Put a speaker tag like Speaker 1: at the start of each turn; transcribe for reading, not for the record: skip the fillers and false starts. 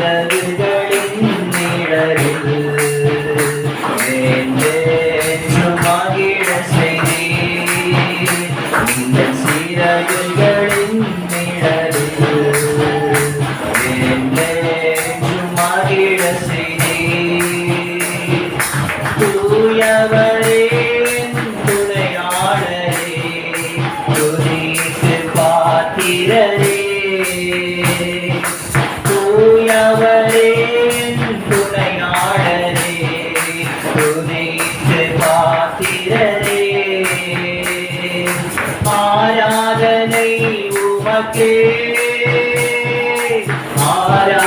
Speaker 1: சிறகுகளின் நிழலில் என்றென்றும் மகிழ செய்தீர். இந்த சிறகுகளின் நிழலில் என்றென்றும் மகிழ செய்தீர். தூயவரே துணையாளரே துதிக்கு பாத்திரரே. தூயவரே துணையாளரே துதிக்கு பாத்திரரே. ஆராதனை உமக்கே ஆராதனை